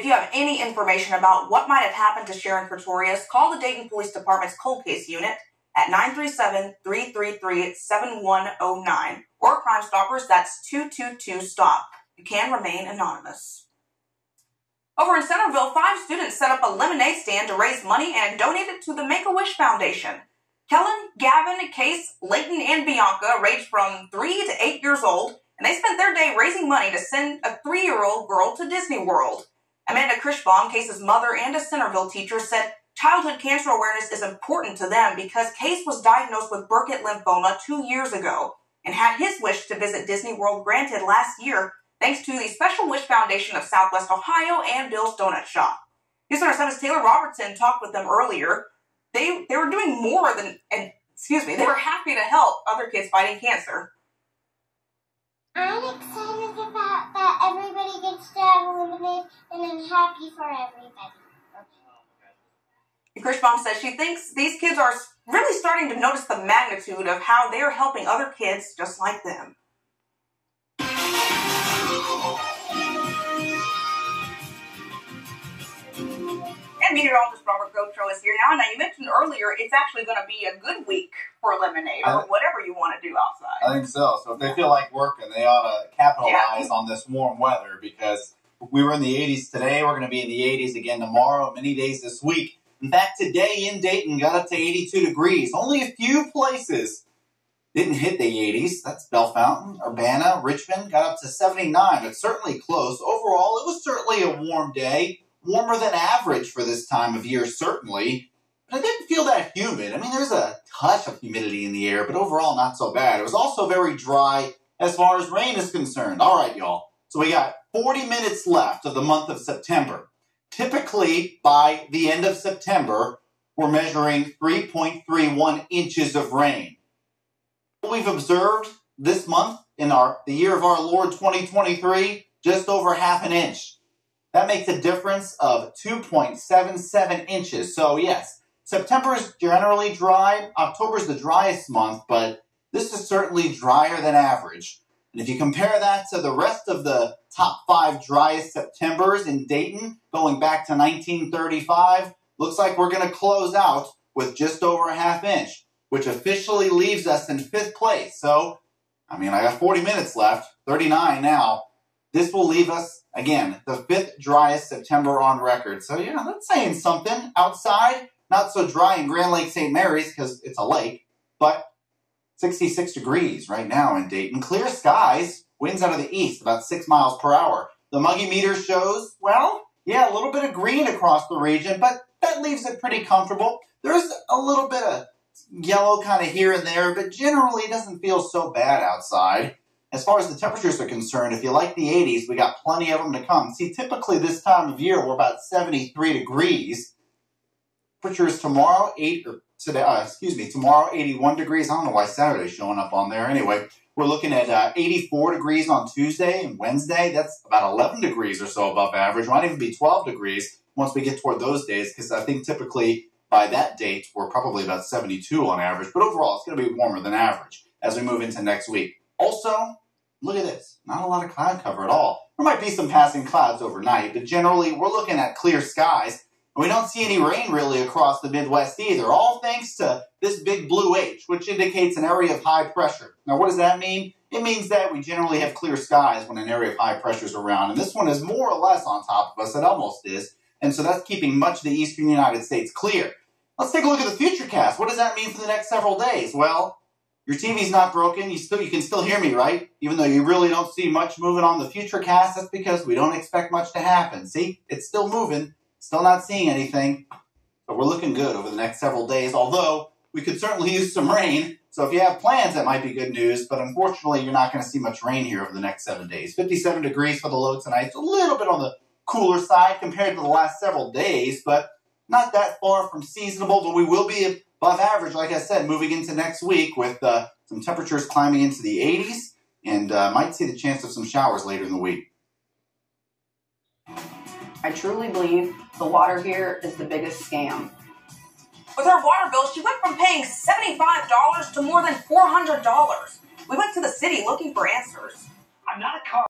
If you have any information about what might have happened to Sharon Pretorius, call the Dayton Police Department's Cold Case Unit at 937-333-7109 or Crime Stoppers, that's 222-STOP. You can remain anonymous. Over in Centerville, 5 students set up a lemonade stand to raise money and donate it to the Make-A-Wish Foundation. Kellen, Gavin, Case, Layton, and Bianca ranged from 3 to 8 years old, and they spent their day raising money to send a 3-year-old girl to Disney World. Amanda Krischbaum, Case's mother and a Centerville teacher, said childhood cancer awareness is important to them because Case was diagnosed with Burkitt lymphoma 2 years ago and had his wish to visit Disney World granted last year thanks to the Special Wish Foundation of Southwest Ohio and Bill's Donut Shop. News Center 7's Taylor Robertson talked with them earlier. They were doing more than, they were happy to help other kids fighting cancer. I'm excited about that everybody gets to have a lemonade, and I'm happy for everybody. Krischbaum says she thinks these kids are really starting to notice the magnitude of how they're helping other kids just like them. And meteorologist Robert Gauthreaux is here now. Now, you mentioned earlier it's actually going to be a good week for lemonade or whatever you want to do outside. I think so. So if they feel like working, they ought to capitalize on this warm weather because we were in the 80s today. We're going to be in the 80s again tomorrow, many days this week. In fact, today in Dayton got up to 82 degrees. Only a few places didn't hit the 80s. That's Bellefontaine, Urbana, Richmond got up to 79, but certainly close. Overall, it was certainly a warm day. Warmer than average for this time of year, certainly. But I didn't feel that humid. I mean, there's a touch of humidity in the air, but overall not so bad. It was also very dry as far as rain is concerned. All right, y'all. So we got 40 minutes left of the month of September. Typically, by the end of September, we're measuring 3.31 inches of rain. What we've observed this month in the year of our Lord 2023, just over half an inch. That makes a difference of 2.77 inches. So yes, September is generally dry. October is the driest month, but this is certainly drier than average. And if you compare that to the rest of the top 5 driest Septembers in Dayton, going back to 1935, looks like we're going to close out with just over a half inch, which officially leaves us in 5th place. So, I mean, I got 40 minutes left, 39 now. This will leave us, again, the 5th driest September on record. So, yeah, that's saying something. Outside, not so dry in Grand Lake St. Mary's because it's a lake, but 66 degrees right now in Dayton. Clear skies, winds out of the east, about 6 miles per hour. The Muggy meter shows, well, yeah, a little bit of green across the region, but that leaves it pretty comfortable. There's a little bit of yellow kind of here and there, but generally it doesn't feel so bad outside. As far as the temperatures are concerned, if you like the 80s, we got plenty of them to come. See, typically this time of year, we're about 73 degrees. Temperatures tomorrow, tomorrow 81 degrees. I don't know why Saturday's showing up on there. Anyway, we're looking at 84 degrees on Tuesday and Wednesday. That's about 11 degrees or so above average. Might even be 12 degrees once we get toward those days, because I think typically by that date, we're probably about 72 on average. But overall, it's going to be warmer than average as we move into next week. Also, look at this. Not a lot of cloud cover at all. There might be some passing clouds overnight, but generally we're looking at clear skies. And we don't see any rain really across the Midwest either, all thanks to this big blue H, which indicates an area of high pressure. Now, what does that mean? It means that we generally have clear skies when an area of high pressure is around. And this one is more or less on top of us. It almost is. And so that's keeping much of the eastern United States clear. Let's take a look at the futurecast. What does that mean for the next several days? Well, your TV's not broken. You can still hear me, right? Even though you really don't see much moving on the futurecast, that's because we don't expect much to happen. See, it's still moving, still not seeing anything. But we're looking good over the next several days, although we could certainly use some rain. So if you have plans, that might be good news. But unfortunately, you're not going to see much rain here over the next 7 days. 57 degrees for the low tonight. It's a little bit on the cooler side compared to the last several days, but not that far from seasonable. But we will be above average, like I said, moving into next week with some temperatures climbing into the 80s and might see the chance of some showers later in the week. I truly believe the water here is the biggest scam. With her water bill, she went from paying $75 to more than $400. We went to the city looking for answers. I'm not a car.